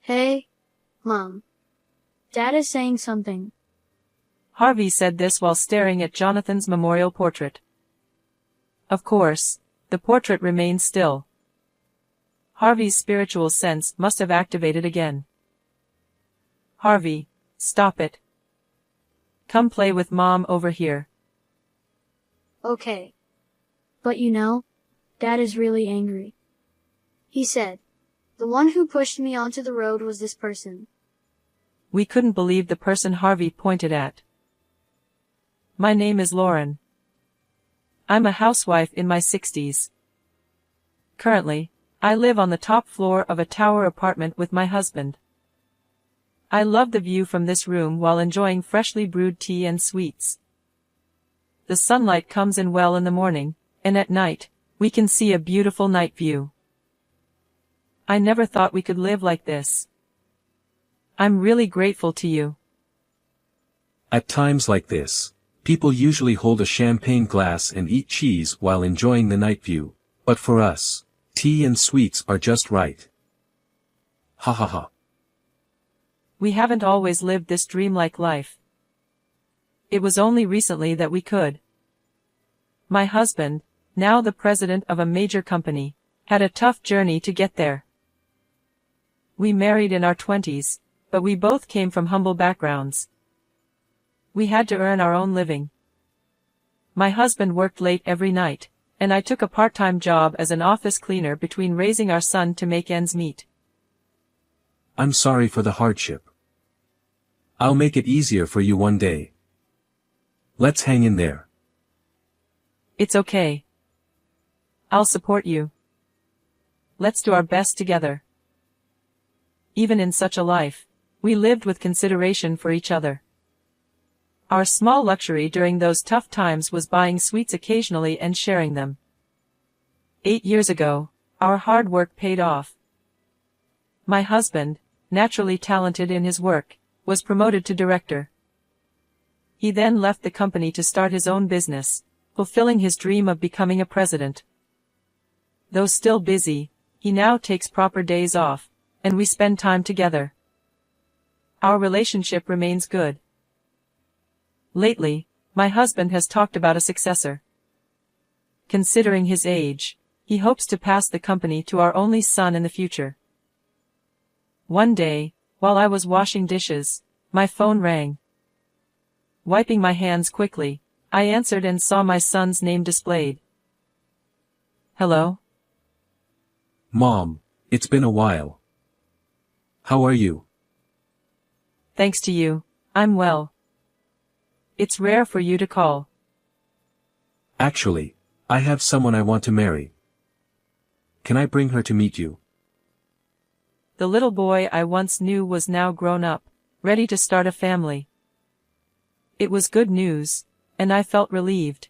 Hey, Mom. Dad is saying something. Harvey said this while staring at Jonathan's memorial portrait. Of course, the portrait remained still. Harvey's spiritual sense must have activated again. Harvey, stop it. Come play with Mom over here. Okay. But Dad is really angry. He said, the one who pushed me onto the road was this person. We couldn't believe the person Harvey pointed at. My name is Lauren. I'm a housewife in my 60s. Currently, I live on the top floor of a tower apartment with my husband. I love the view from this room while enjoying freshly brewed tea and sweets. The sunlight comes in well in the morning, and at night, we can see a beautiful night view. I never thought we could live like this. I'm really grateful to you. At times like this, people usually hold a champagne glass and eat cheese while enjoying the night view, but for us, tea and sweets are just right. Ha ha ha. We haven't always lived this dreamlike life. It was only recently that we could. My husband, now the president of a major company, had a tough journey to get there. We married in our 20s, but we both came from humble backgrounds. We had to earn our own living. My husband worked late every night, and I took a part-time job as an office cleaner between raising our son to make ends meet. I'm sorry for the hardship. I'll make it easier for you one day. Let's hang in there. It's okay. I'll support you. Let's do our best together. Even in such a life, we lived with consideration for each other. Our small luxury during those tough times was buying sweets occasionally and sharing them. 8 years ago, our hard work paid off. My husband, naturally talented in his work, was promoted to director. He then left the company to start his own business, fulfilling his dream of becoming a president. Though still busy, he now takes proper days off, and we spend time together. Our relationship remains good. Lately, my husband has talked about a successor. Considering his age, he hopes to pass the company to our only son in the future. One day, while I was washing dishes, my phone rang. Wiping my hands quickly, I answered and saw my son's name displayed. Hello? Mom, it's been a while. How are you? Thanks to you, I'm well. It's rare for you to call. Actually, I have someone I want to marry. Can I bring her to meet you? The little boy I once knew was now grown up, ready to start a family. It was good news, and I felt relieved.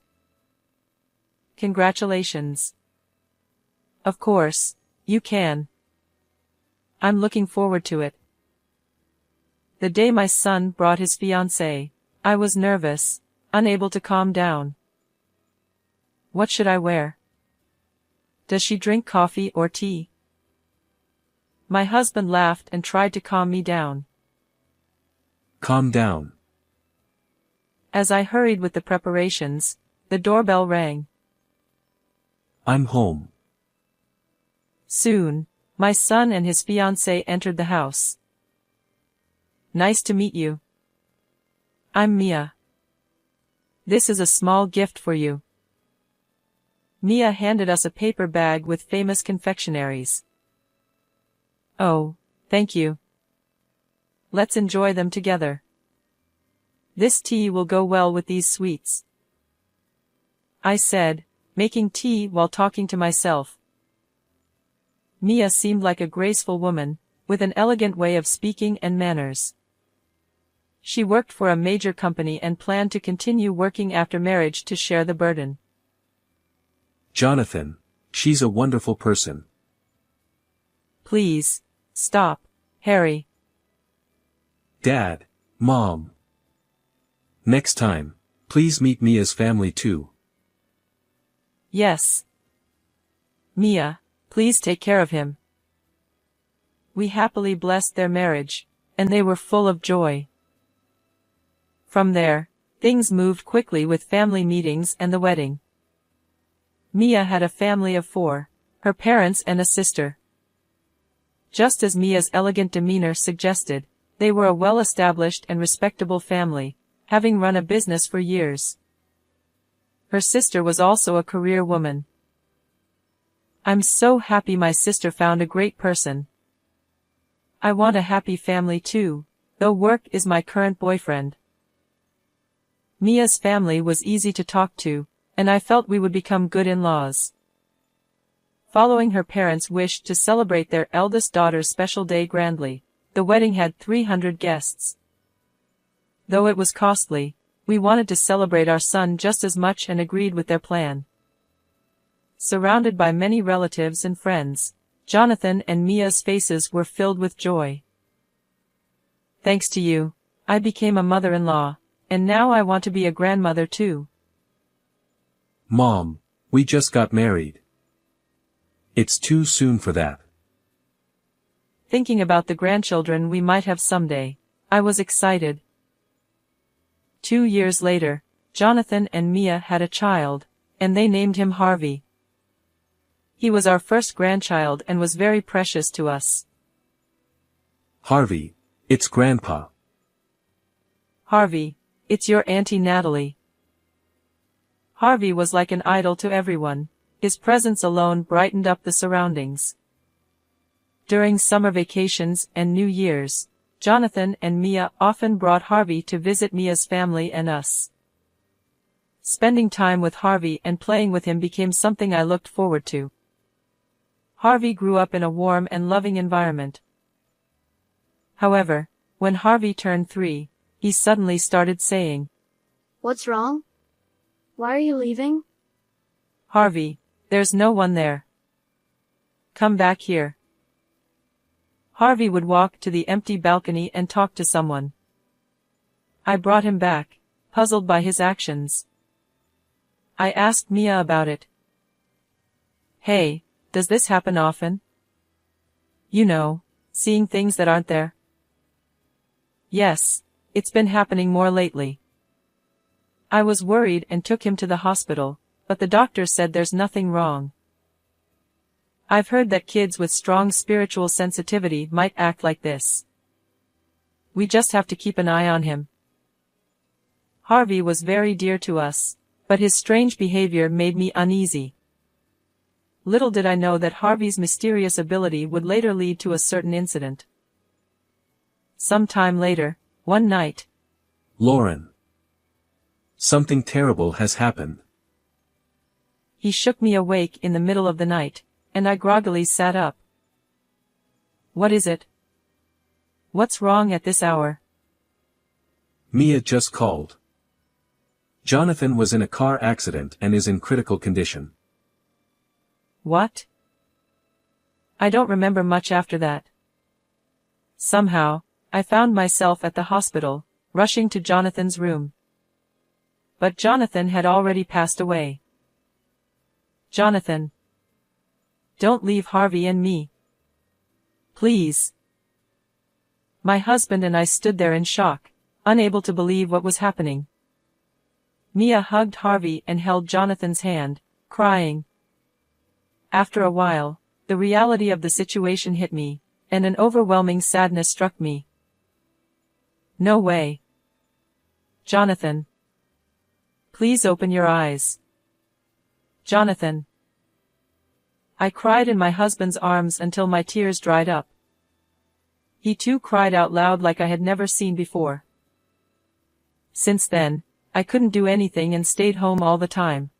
Congratulations. Of course, you can. I'm looking forward to it. The day my son brought his fiancée, I was nervous, unable to calm down. What should I wear? Does she drink coffee or tea? My husband laughed and tried to calm me down. Calm down. As I hurried with the preparations, the doorbell rang. I'm home. Soon, my son and his fiancée entered the house. Nice to meet you. I'm Mia. This is a small gift for you. Mia handed us a paper bag with famous confectionaries. Oh, thank you. Let's enjoy them together. This tea will go well with these sweets, I said, making tea while talking to myself. Mia seemed like a graceful woman, with an elegant way of speaking and manners. She worked for a major company and planned to continue working after marriage to share the burden. Jonathan, she's a wonderful person. Please, stop, Harry. Dad, Mom. Next time, please meet Mia's family too. Yes. Mia, please take care of him. we happily blessed their marriage, and they were full of joy. From there, things moved quickly with family meetings and the wedding. Mia had a family of 4, her parents and a sister. Just as Mia's elegant demeanor suggested, they were a well-established and respectable family, having run a business for years. Her sister was also a career woman. I'm so happy my sister found a great person. I want a happy family too, though work is my current boyfriend. Mia's family was easy to talk to, and I felt we would become good in-laws. Following her parents' wish to celebrate their eldest daughter's special day grandly, the wedding had 300 guests. Though it was costly, we wanted to celebrate our son just as much and agreed with their plan. Surrounded by many relatives and friends, Jonathan and Mia's faces were filled with joy. Thanks to you, I became a mother-in-law, and now I want to be a grandmother too. Mom, we just got married. It's too soon for that. Thinking about the grandchildren we might have someday, I was excited. 2 years later, Jonathan and Mia had a child, and they named him Harvey. He was our first grandchild and was very precious to us. Harvey, it's Grandpa. Harvey, it's your Auntie Natalie. Harvey was like an idol to everyone. His presence alone brightened up the surroundings. During summer vacations and New Year's, Jonathan and Mia often brought Harvey to visit Mia's family and us. Spending time with Harvey and playing with him became something I looked forward to. Harvey grew up in a warm and loving environment. However, when Harvey turned 3, he suddenly started saying, "What's wrong? Why are you leaving?" "Harvey, there's no one there. Come back here." Harvey would walk to the empty balcony and talk to someone. I brought him back, puzzled by his actions. I asked Mia about it. "Hey, does this happen often? You know, seeing things that aren't there?" "Yes, it's been happening more lately." I was worried and took him to the hospital, but the doctor said there's nothing wrong. I've heard that kids with strong spiritual sensitivity might act like this. We just have to keep an eye on him. Harvey was very dear to us, but his strange behavior made me uneasy. Little did I know that Harvey's mysterious ability would later lead to a certain incident. Some time later, one night. Lauren. Something terrible has happened. He shook me awake in the middle of the night, and I groggily sat up. "What is it? What's wrong at this hour?" Mia just called. Jonathan was in a car accident and is in critical condition. What? I don't remember much after that. Somehow, I found myself at the hospital, rushing to Jonathan's room. But Jonathan had already passed away. "Jonathan. Don't leave Harvey and me. Please." My husband and I stood there in shock, unable to believe what was happening. Mia hugged Harvey and held Jonathan's hand, crying. After a while, the reality of the situation hit me, and an overwhelming sadness struck me. "No way. Jonathan. Please open your eyes. Jonathan." I cried in my husband's arms until my tears dried up. He too cried out loud like I had never seen before. Since then, I couldn't do anything and stayed home all the time.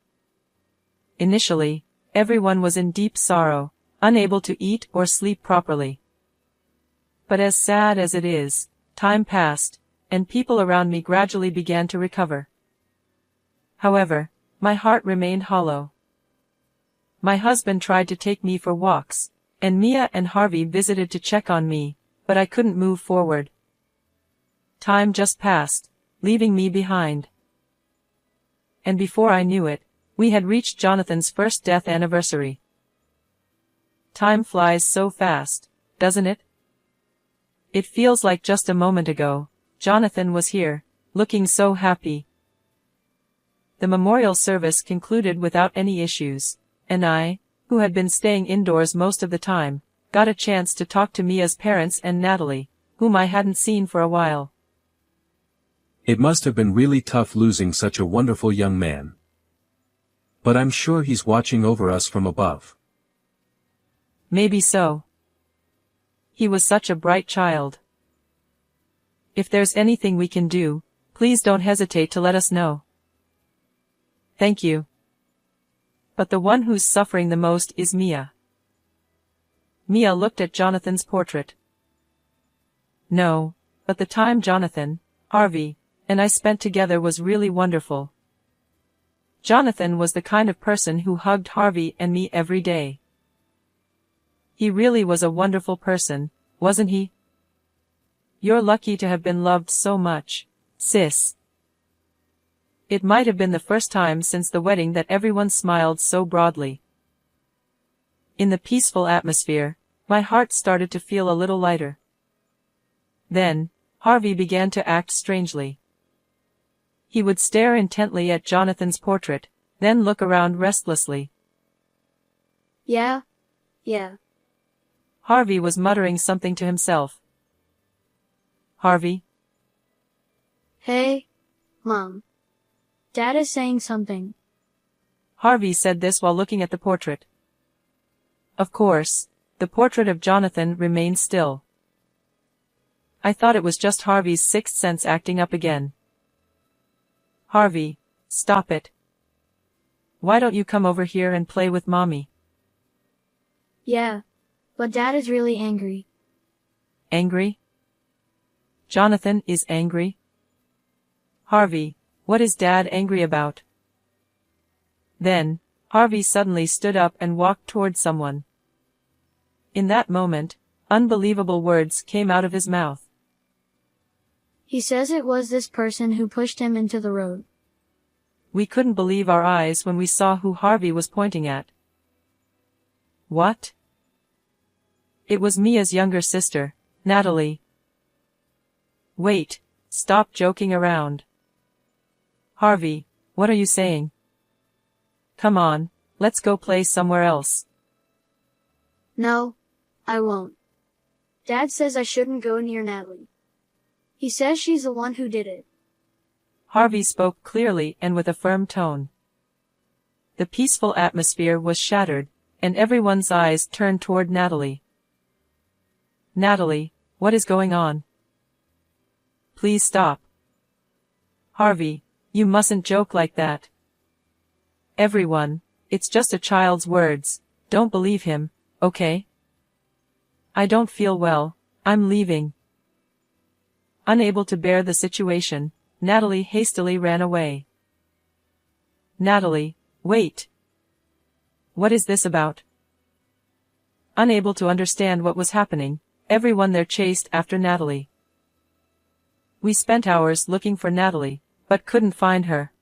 Initially, everyone was in deep sorrow, unable to eat or sleep properly. But as sad as it is, time passed, and people around me gradually began to recover. However, my heart remained hollow. My husband tried to take me for walks, and Mia and Harvey visited to check on me, but I couldn't move forward. Time just passed, leaving me behind. And before I knew it, we had reached Jonathan's first death anniversary. Time flies so fast, doesn't it? It feels like just a moment ago, Jonathan was here, looking so happy. The memorial service concluded without any issues, and I, who had been staying indoors most of the time, got a chance to talk to Mia's parents and Natalie, whom I hadn't seen for a while. It must have been really tough losing such a wonderful young man. But I'm sure he's watching over us from above. Maybe so. He was such a bright child. If there's anything we can do, please don't hesitate to let us know. Thank you. But the one who's suffering the most is Mia. Mia looked at Jonathan's portrait. No, but the time Jonathan, Harvey, and I spent together was really wonderful. Jonathan was the kind of person who hugged Harvey and me every day. He really was a wonderful person, wasn't he? You're lucky to have been loved so much, sis. It might have been the first time since the wedding that everyone smiled so broadly. In the peaceful atmosphere, my heart started to feel a little lighter. Then, Harvey began to act strangely. He would stare intently at Jonathan's portrait, then look around restlessly. Yeah. Harvey was muttering something to himself. Harvey? Hey, Mom. Dad is saying something. Harvey said this while looking at the portrait. Of course, the portrait of Jonathan remained still. I thought it was just Harvey's sixth sense acting up again. Harvey, stop it. Why don't you come over here and play with Mommy? Yeah, but Dad is really angry. Angry? Jonathan is angry? Harvey, what is Dad angry about? Then, Harvey suddenly stood up and walked toward someone. In that moment, unbelievable words came out of his mouth. He says it was this person who pushed him into the road. We couldn't believe our eyes when we saw who Harvey was pointing at. What? It was Mia's younger sister, Natalie. Wait, stop joking around. Harvey, what are you saying? Come on, let's go play somewhere else. No, I won't. Dad says I shouldn't go near Natalie. He says she's the one who did it. Harvey spoke clearly and with a firm tone. The peaceful atmosphere was shattered, and everyone's eyes turned toward Natalie. Natalie, what is going on? Please stop. Harvey, you mustn't joke like that. Everyone, it's just a child's words, don't believe him, okay? I don't feel well, I'm leaving. Unable to bear the situation, Natalie hastily ran away. Natalie, wait. What is this about? Unable to understand what was happening, everyone there chased after Natalie. We spent hours looking for Natalie, but couldn't find her.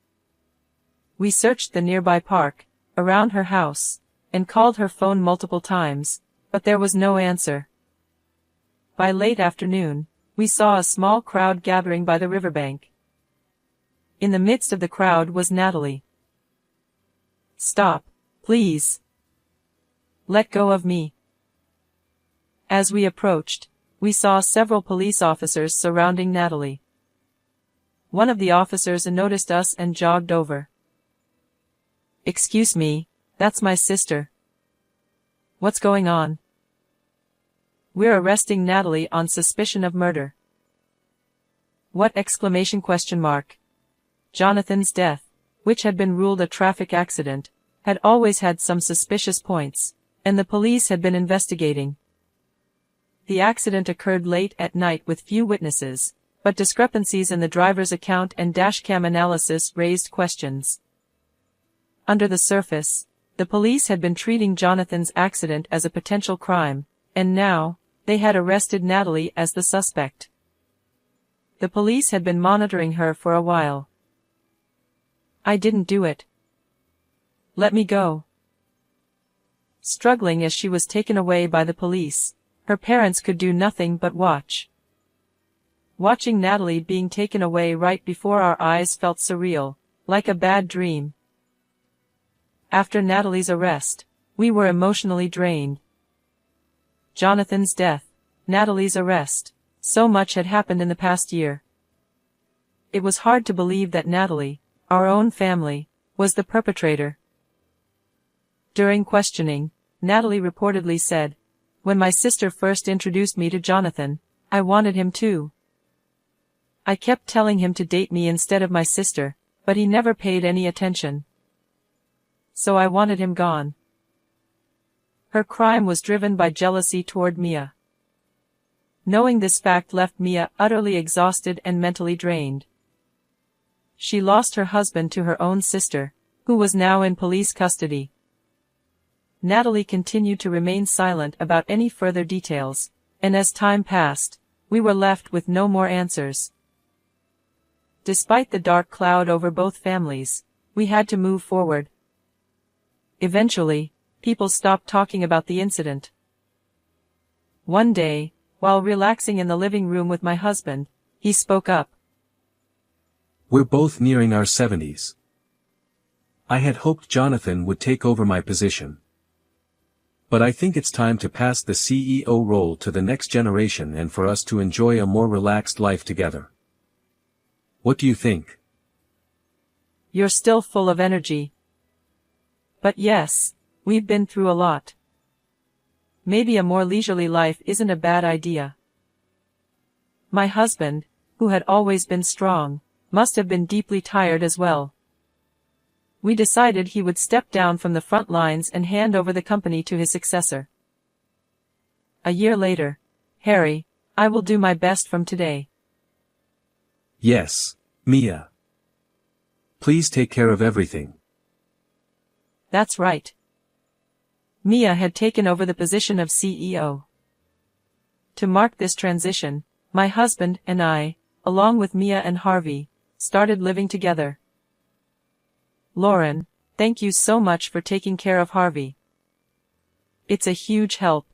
We searched the nearby park, around her house, and called her phone multiple times, but there was no answer. By late afternoon, we saw a small crowd gathering by the riverbank. In the midst of the crowd was Natalie. Stop, please. Let go of me. As we approached, we saw several police officers surrounding Natalie. One of the officers noticed us and jogged over. Excuse me, that's my sister. What's going on? We're arresting Natalie on suspicion of murder. What exclamation question mark? Jonathan's death, which had been ruled a traffic accident, had always had some suspicious points, and the police had been investigating. The accident occurred late at night with few witnesses, but discrepancies in the driver's account and dashcam analysis raised questions. Under the surface, the police had been treating Jonathan's accident as a potential crime, and now, they had arrested Natalie as the suspect. The police had been monitoring her for a while. I didn't do it. Let me go. Struggling as she was taken away by the police, her parents could do nothing but watch, Watching Natalie being taken away right before our eyes felt surreal, like a bad dream. After Natalie's arrest, we were emotionally drained. Jonathan's death, Natalie's arrest, so much had happened in the past year. It was hard to believe that Natalie, our own family, was the perpetrator. During questioning, Natalie reportedly said, "When my sister first introduced me to Jonathan, I wanted him too. I kept telling him to date me instead of my sister, but he never paid any attention. So I wanted him gone." Her crime was driven by jealousy toward Mia. Knowing this fact left Mia utterly exhausted and mentally drained. She lost her husband to her own sister, who was now in police custody. Natalie continued to remain silent about any further details, and as time passed, we were left with no more answers. Despite the dark cloud over both families, we had to move forward. Eventually, people stopped talking about the incident. One day, while relaxing in the living room with my husband, he spoke up. "We're both nearing our 70s. I had hoped Jonathan would take over my position. But I think it's time to pass the CEO role to the next generation and for us to enjoy a more relaxed life together. What do you think?" "You're still full of energy. But yes, we've been through a lot. Maybe a more leisurely life isn't a bad idea." My husband, who had always been strong, must have been deeply tired as well. We decided he would step down from the front lines and hand over the company to his successor. A year later, "Harry, I will do my best from today." "Yes, Mia. Please take care of everything." That's right. Mia had taken over the position of CEO. To mark this transition, my husband and I, along with Mia and Harvey, started living together. Lauren, thank you so much for taking care of Harvey. It's a huge help.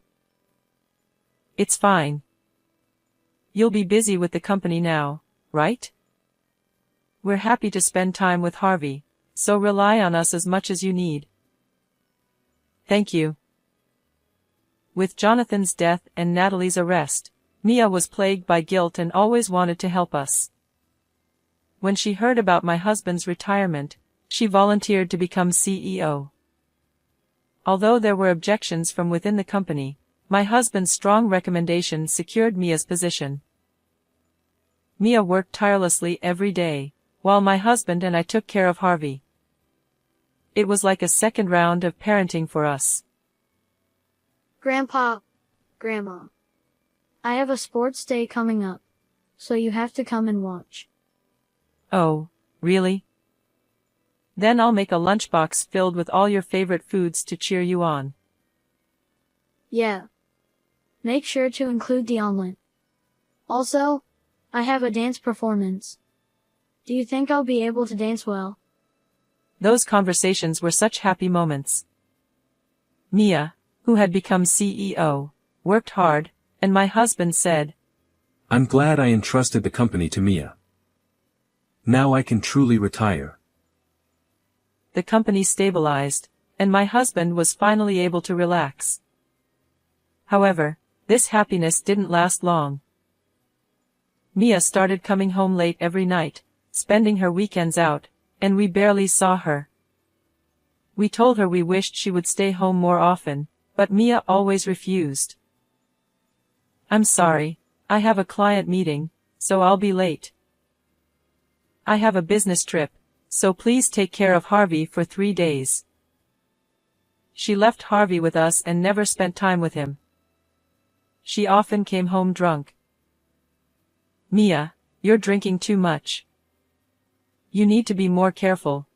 It's fine. You'll be busy with the company now, right? We're happy to spend time with Harvey, so rely on us as much as you need. Thank you. With Jonathan's death and Natalie's arrest, Mia was plagued by guilt and always wanted to help us. When she heard about my husband's retirement, she volunteered to become CEO. Although there were objections from within the company, my husband's strong recommendation secured Mia's position. Mia worked tirelessly every day, while my husband and I took care of Harvey. It was like a second round of parenting for us. Grandpa, Grandma, I have a sports day coming up, so you have to come and watch. Oh, really? Then I'll make a lunchbox filled with all your favorite foods to cheer you on. Yeah. Make sure to include the omelet. Also, I have a dance performance. Do you think I'll be able to dance well? Those conversations were such happy moments. Mia, who had become CEO, worked hard, and my husband said, "I'm glad I entrusted the company to Mia. Now I can truly retire." The company stabilized, and my husband was finally able to relax. However, this happiness didn't last long. Mia started coming home late every night, spending her weekends out, and we barely saw her. We told her we wished she would stay home more often, but Mia always refused. "I'm sorry, I have a client meeting, so I'll be late. I have a business trip, so please take care of Harvey for 3 days." She left Harvey with us and never spent time with him. She often came home drunk. "Mia, you're drinking too much. You need to be more careful."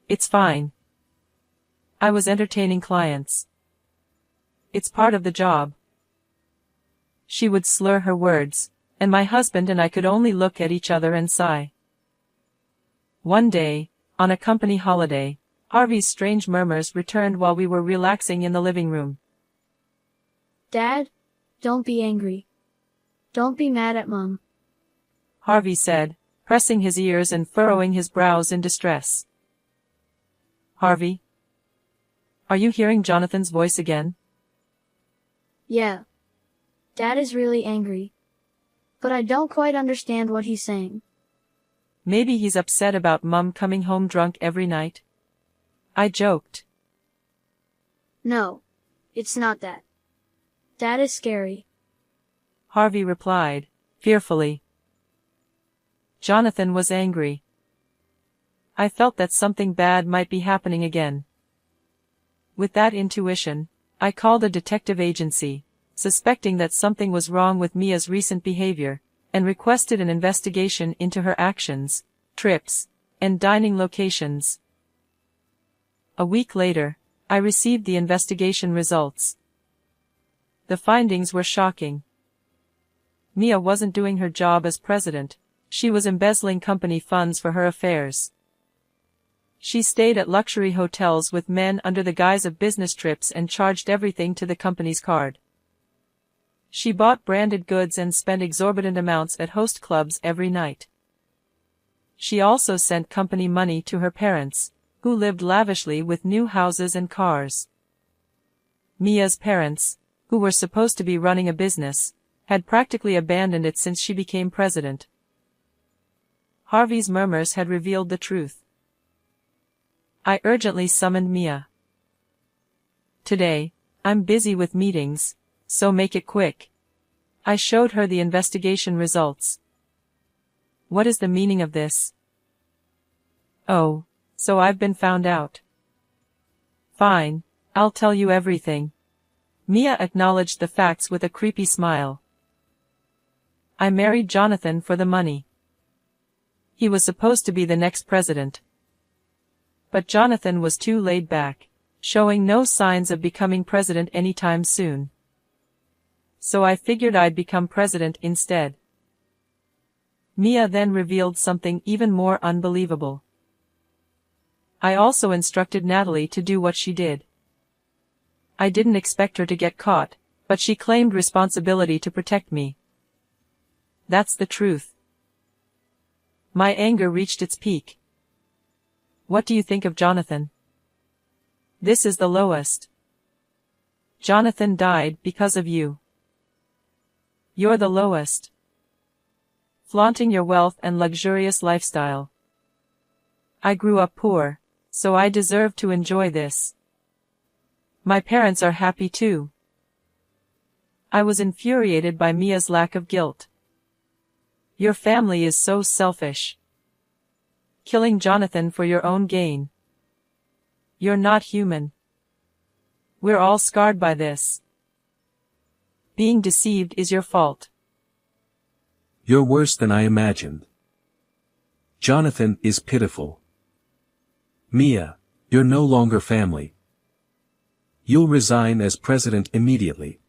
"It's fine. I was entertaining clients. It's part of the job." She would slur her words, and my husband and I could only look at each other and sigh. One day, on a company holiday, Harvey's strange murmurs returned while we were relaxing in the living room. Dad, don't be angry. Don't be mad at Mom. Harvey said, pressing his ears and furrowing his brows in distress. Harvey? Are you hearing Jonathan's voice again? Yeah. Dad is really angry. But I don't quite understand what he's saying. Maybe he's upset about Mum coming home drunk every night. I joked. No. It's not that. Dad is scary. Harvey replied, fearfully. Jonathan was angry. I felt that something bad might be happening again. With that intuition, I called a detective agency, suspecting that something was wrong with Mia's recent behavior, and requested an investigation into her actions, trips, and dining locations. A week later, I received the investigation results. The findings were shocking. Mia wasn't doing her job as president, she was embezzling company funds for her affairs. She stayed at luxury hotels with men under the guise of business trips and charged everything to the company's card. She bought branded goods and spent exorbitant amounts at host clubs every night. She also sent company money to her parents, who lived lavishly with new houses and cars. Mia's parents, who were supposed to be running a business, had practically abandoned it since she became president. Harvey's murmurs had revealed the truth. I urgently summoned Mia. Today, I'm busy with meetings, so make it quick. I showed her the investigation results. What is the meaning of this? Oh, so I've been found out. Fine, I'll tell you everything. Mia acknowledged the facts with a creepy smile. I married Jonathan for the money. He was supposed to be the next president. But Jonathan was too laid back, showing no signs of becoming president anytime soon. So I figured I'd become president instead. Mia then revealed something even more unbelievable. I also instructed Natalie to do what she did. I didn't expect her to get caught, but she claimed responsibility to protect me. That's the truth. My anger reached its peak. What do you think of Jonathan? This is the lowest. Jonathan died because of you. You're the lowest. Flaunting your wealth and luxurious lifestyle. I grew up poor, so I deserve to enjoy this. My parents are happy too. I was infuriated by Mia's lack of guilt. Your family is so selfish. Killing Jonathan for your own gain. You're not human. We're all scarred by this. Being deceived is your fault. You're worse than I imagined. Jonathan is pitiful. Mia, you're no longer family. You'll resign as president immediately.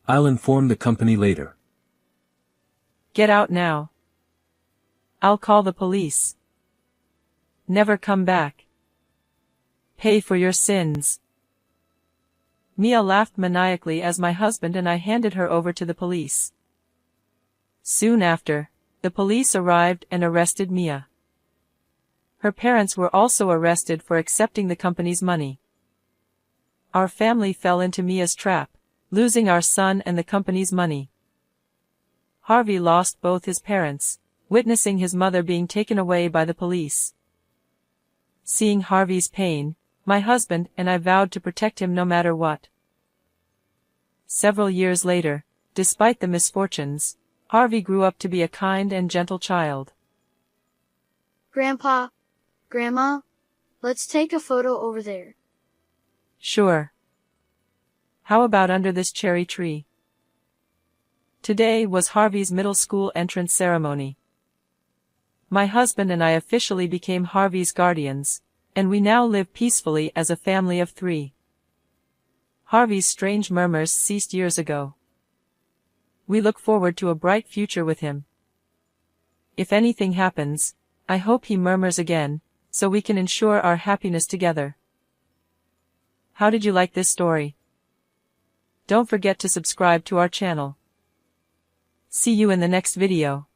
I'll inform the company later. Get out now. I'll call the police. Never come back. Pay for your sins. Mia laughed maniacally as my husband and I handed her over to the police. Soon after, the police arrived and arrested Mia. Her parents were also arrested for accepting the company's money. Our family fell into Mia's trap, losing our son and the company's money. Harvey lost both his parents, witnessing his mother being taken away by the police. Seeing Harvey's pain, my husband and I vowed to protect him no matter what. Several years later, despite the misfortunes, Harvey grew up to be a kind and gentle child. Grandpa, Grandma, let's take a photo over there. Sure. How about under this cherry tree? Today was Harvey's middle school entrance ceremony. My husband and I officially became Harvey's guardians, and we now live peacefully as a family of 3. Harvey's strange murmurs ceased years ago. We look forward to a bright future with him. If anything happens, I hope he murmurs again, so we can ensure our happiness together. How did you like this story? Don't forget to subscribe to our channel. See you in the next video.